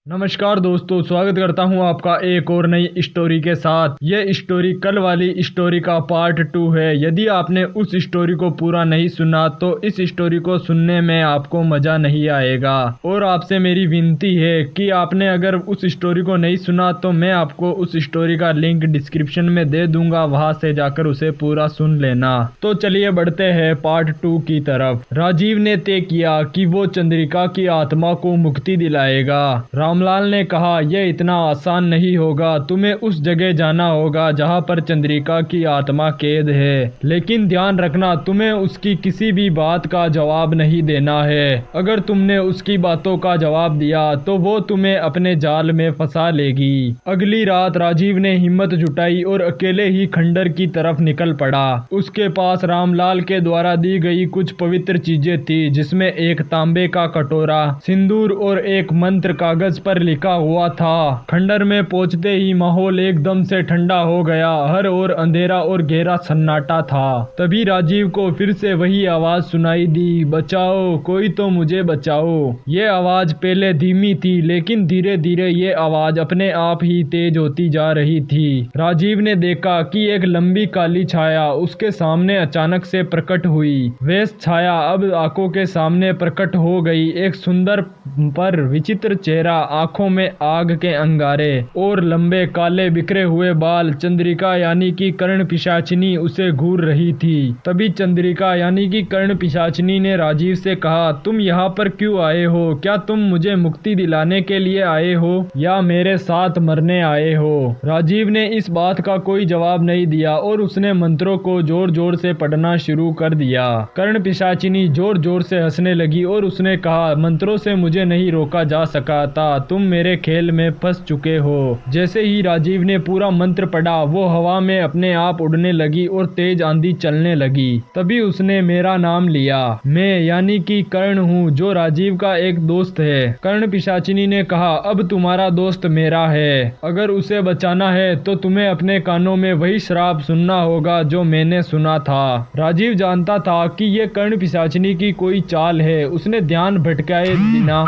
नमस्कार दोस्तों, स्वागत करता हूं आपका एक और नई स्टोरी के साथ। ये स्टोरी कल वाली स्टोरी का पार्ट 2 है। यदि आपने उस स्टोरी को पूरा नहीं सुना तो इस स्टोरी को सुनने में आपको मजा नहीं आएगा। और आपसे मेरी विनती है कि आपने अगर उस स्टोरी को नहीं सुना तो मैं आपको उस स्टोरी का लिंक डिस्क्रिप्शन में दे दूंगा, वहां से जाकर उसे पूरा सुन लेना। तो चलिए बढ़ते हैं पार्ट 2 की तरफ। राजीव ने तय किया कि वो चंद्रिका की आत्मा को मुक्ति दिलाएगा। रामलाल ने कहा, यह इतना आसान नहीं होगा, तुम्हें उस जगह जाना होगा जहां पर चंद्रिका की आत्मा कैद है। लेकिन ध्यान रखना, तुम्हें उसकी किसी भी बात का जवाब नहीं देना है। अगर तुमने उसकी बातों का जवाब दिया तो वो तुम्हें अपने जाल में फंसा लेगी। अगली रात राजीव ने हिम्मत जुटाई और अकेले ही खंडर की तरफ निकल पड़ा। उसके पास रामलाल के द्वारा दी गई कुछ पवित्र चीजें थी, जिसमें एक तांबे का कटोरा, सिंदूर और एक मंत्र कागज पर लिखा हुआ था। खंडर में पहुंचते ही माहौल एकदम से ठंडा हो गया। हर ओर अंधेरा और गहरा सन्नाटा था। तभी राजीव को फिर से वही आवाज सुनाई दी, बचाओ, कोई तो मुझे बचाओ। ये आवाज पहले धीमी थी, लेकिन धीरे धीरे ये आवाज अपने आप ही तेज होती जा रही थी। राजीव ने देखा कि एक लंबी काली छाया उसके सामने अचानक से प्रकट हुई। वह छाया अब आंखों के सामने प्रकट हो गई। एक सुंदर पर विचित्र चेहरा, आंखों में आग के अंगारे और लंबे काले बिखरे हुए बाल। चंद्रिका यानी कि कर्ण पिशाचिनी उसे घूर रही थी। तभी चंद्रिका यानी कि कर्ण पिशाचिनी ने राजीव से कहा, तुम यहाँ पर क्यों आए हो? क्या तुम मुझे मुक्ति दिलाने के लिए आए हो या मेरे साथ मरने आए हो? राजीव ने इस बात का कोई जवाब नहीं दिया और उसने मंत्रों को जोर जोर से पढ़ना शुरू कर दिया। कर्ण पिशाचिनी जोर जोर से हंसने लगी और उसने कहा, मंत्रों से मुझे नहीं रोका जा सका था, तुम मेरे खेल में फंस चुके हो। जैसे ही राजीव ने पूरा मंत्र पढ़ा, वो हवा में अपने आप उड़ने लगी और तेज आंधी चलने लगी। तभी उसने मेरा नाम लिया। मैं यानी कि कर्ण हूँ, जो राजीव का एक दोस्त है। कर्ण पिशाचिनी ने कहा, अब तुम्हारा दोस्त मेरा है। अगर उसे बचाना है तो तुम्हें अपने कानों में वही श्राप सुनना होगा जो मैंने सुना था। राजीव जानता था कि ये कर्ण पिशाचिनी की कोई चाल है। उसने ध्यान भटकाए बिना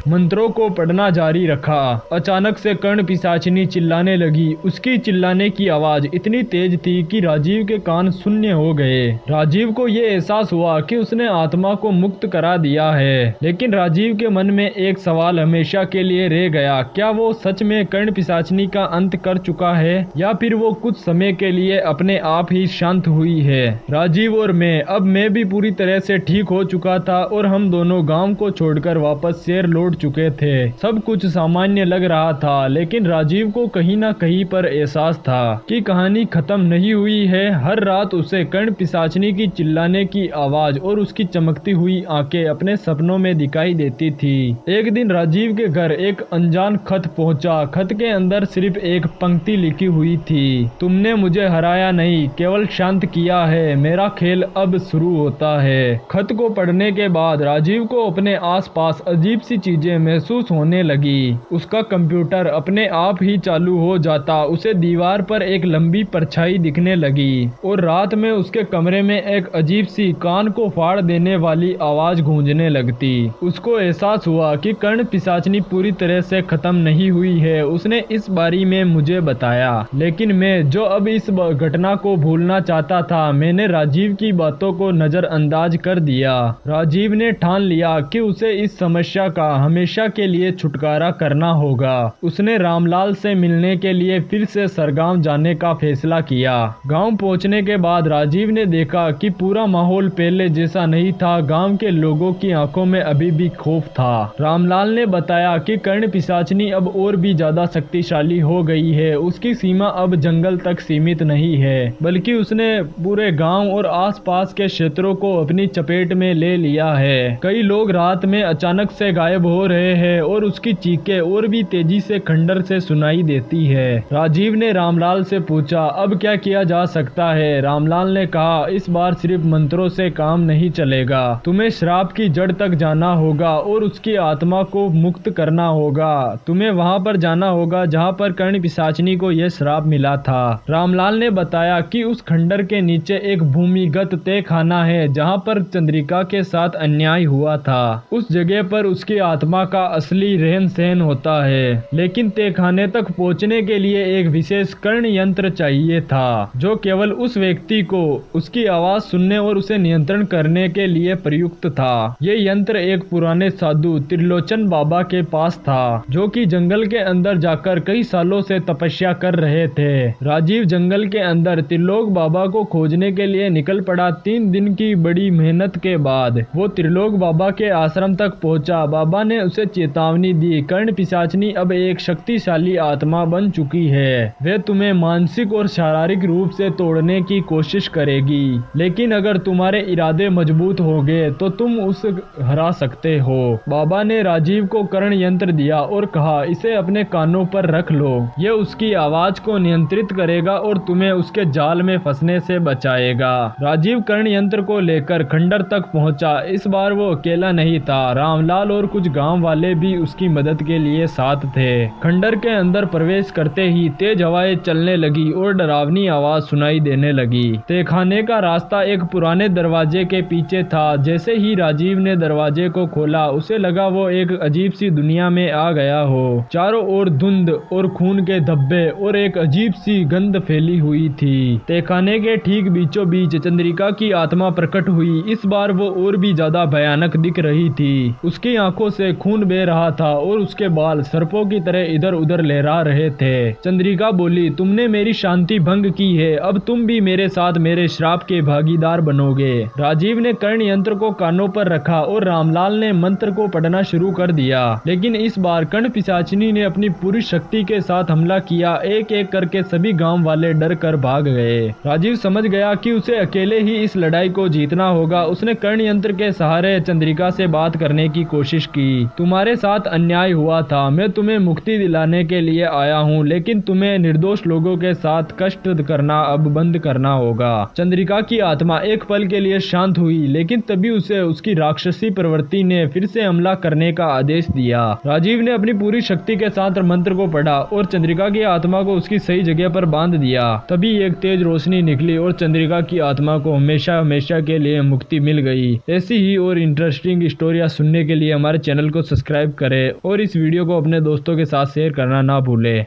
मंत्रों को पढ़ना जारी रखा। अचानक से कर्ण पिशाचिनी चिल्लाने लगी। उसकी चिल्लाने की आवाज इतनी तेज थी कि राजीव के कान शून्य हो गए। राजीव को यह एहसास हुआ कि उसने आत्मा को मुक्त करा दिया है। लेकिन राजीव के मन में एक सवाल हमेशा के लिए रह गया, क्या वो सच में कर्ण पिशाचिनी का अंत कर चुका है या फिर वो कुछ समय के लिए अपने आप ही शांत हुई है? राजीव और मैं भी पूरी तरह से ठीक हो चुका था और हम दोनों गांव को छोड़कर वापस शहर लौट चुके थे। सब कुछ सामान्य लग रहा था, लेकिन राजीव को कहीं ना कहीं पर एहसास था कि कहानी खत्म नहीं हुई है। हर रात उसे कर्ण पिशाचिनी की चिल्लाने की आवाज और उसकी चमकती हुई आंखें अपने सपनों में दिखाई देती थी। एक दिन राजीव के घर एक अनजान खत पहुंचा। खत के अंदर सिर्फ एक पंक्ति लिखी हुई थी, तुमने मुझे हराया नहीं, केवल शांत किया है। मेरा खेल अब शुरू होता है। खत को पढ़ने के बाद राजीव को अपने आसपास अजीब सी चीजें महसूस होने लगी। उसका कंप्यूटर अपने आप ही चालू हो जाता। उसे दीवार पर एक लंबी परछाई दिखने लगी और रात में उसके कमरे में एक अजीब सी कान को फाड़ देने वाली आवाज गूंजने लगती। उसको एहसास हुआ कि कर्ण पिशाचिनी पूरी तरह से खत्म नहीं हुई है। उसने इस बारे में मुझे बताया, लेकिन मैं जो अब इस घटना को भूलना चाहता था, मैंने राजीव की बातों को नजरअंदाज कर दिया। राजीव ने ठान लिया कि उसे इस समस्या का हमेशा के लिए छुटकारा करना होगा। उसने रामलाल से मिलने के लिए फिर से सरगांव जाने का फैसला किया। गांव पहुंचने के बाद राजीव ने देखा कि पूरा माहौल पहले जैसा नहीं था। गांव के लोगों की आंखों में अभी भी खौफ था। रामलाल ने बताया कि कर्ण पिशाचिनी अब और भी ज्यादा शक्तिशाली हो गई है। उसकी सीमा अब जंगल तक सीमित नहीं है, बल्कि उसने पूरे गांव और आसपास के क्षेत्रों को अपनी चपेट में ले लिया है। कई लोग रात में अचानक से गायब हो रहे हैं और उसकी चीखें और भी तेजी से खंडर से सुनाई देती है। राजीव ने रामलाल से पूछा, अब क्या किया जा सकता है? रामलाल ने कहा, इस बार सिर्फ मंत्रों से काम नहीं चलेगा। तुम्हें श्राप की जड़ तक जाना होगा और उसकी आत्मा को मुक्त करना होगा। तुम्हें वहां पर जाना होगा जहां पर कर्ण पिशाचिनी को यह श्राप मिला था। रामलाल ने बताया कि उस खंडर के नीचे एक भूमिगत तहखाना है जहां पर चंद्रिका के साथ अन्याय हुआ था। उस जगह पर उसकी आत्मा का असली रहन रहन सहन होता है, लेकिन तहखाने तक पहुंचने के लिए एक विशेष कर्ण यंत्र चाहिए था जो केवल उस व्यक्ति को उसकी आवाज सुनने और उसे नियंत्रण करने के लिए प्रयुक्त था। ये यंत्र एक पुराने साधु त्रिलोचन बाबा के पास था जो कि जंगल के अंदर जाकर कई सालों से तपस्या कर रहे थे। राजीव जंगल के अंदर त्रिलोक बाबा को खोजने के लिए निकल पड़ा। 3 दिन की बड़ी मेहनत के बाद वो त्रिलोक बाबा के आश्रम तक पहुंचा। बाबा ने उसे चेतावनी दी, कर्ण पिशाचनी अब एक शक्तिशाली आत्मा बन चुकी है। वे तुम्हें मानसिक और शारीरिक रूप से तोड़ने की कोशिश करेगी, लेकिन अगर तुम्हारे इरादे मजबूत होंगे तो तुम उसे हरा सकते हो। बाबा ने राजीव को कर्ण यंत्र दिया और कहा, इसे अपने कानों पर रख लो। ये उसकी आवाज को नियंत्रित करेगा और तुम्हें उसके जाल में फंसने से बचाएगा। राजीव कर्ण यंत्र को लेकर खंडर तक पहुंचा। इस बार वो अकेला नहीं था, रामलाल और कुछ गांव वाले भी उसकी मदद के लिए साथ थे। खंडर के अंदर प्रवेश करते ही तेज हवाएं चलने लगी और डरावनी आवाज सुनाई देने लगी। तहखाने का रास्ता एक पुराने दरवाजे के पीछे था। जैसे ही राजीव ने दरवाजे को खोला, उसे लगा वो एक अजीब सी दुनिया में आ गया हो। चारों ओर धुंध और खून के धब्बे और एक अजीब सी गंध फैली हुई थी। तहखाने के ठीक बीचों बीच चंद्रिका की आत्मा प्रकट हुई। इस बार वो और भी ज्यादा भयानक दिख रही थी। उसकी आंखों से खून बह रहा था और उसके बाल सर्पों की तरह इधर उधर लहरा रहे थे। चंद्रिका बोली, तुमने मेरी शांति भंग की है, अब तुम भी मेरे साथ मेरे श्राप के भागीदार बनोगे। राजीव ने कर्ण यंत्र को कानों पर रखा और रामलाल ने मंत्र को पढ़ना शुरू कर दिया, लेकिन इस बार कर्ण पिशाचिनी ने अपनी पूरी शक्ति के साथ हमला किया। एक एक करके सभी गांव वाले डर कर भाग गए। राजीव समझ गया कि उसे अकेले ही इस लड़ाई को जीतना होगा। उसने कर्ण यंत्र के सहारे चंद्रिका से बात करने की कोशिश की। तुम्हारे साथ अन्याय हुआ था, मैं तुम्हें मुक्ति दिलाने के लिए आया हूँ, लेकिन तुम्हें निर्दोष लोगों के साथ कष्ट करना अब बंद करना होगा। चंद्रिका की आत्मा एक पल के लिए शांत हुई, लेकिन तभी उसे उसकी राक्षसी प्रवृत्ति ने फिर से हमला करने का आदेश दिया। राजीव ने अपनी पूरी शक्ति के साथ मंत्र को पढ़ा और चंद्रिका की आत्मा को उसकी सही जगह पर बांध दिया। तभी एक तेज रोशनी निकली और चंद्रिका की आत्मा को हमेशा हमेशा के लिए मुक्ति मिल गई। ऐसी ही और इंटरेस्टिंग स्टोरियां सुनने के लिए हमारे चैनल को सब्सक्राइब करें और इस वीडियो को अपने दोस्तों के साथ शेयर करना ना भूलें।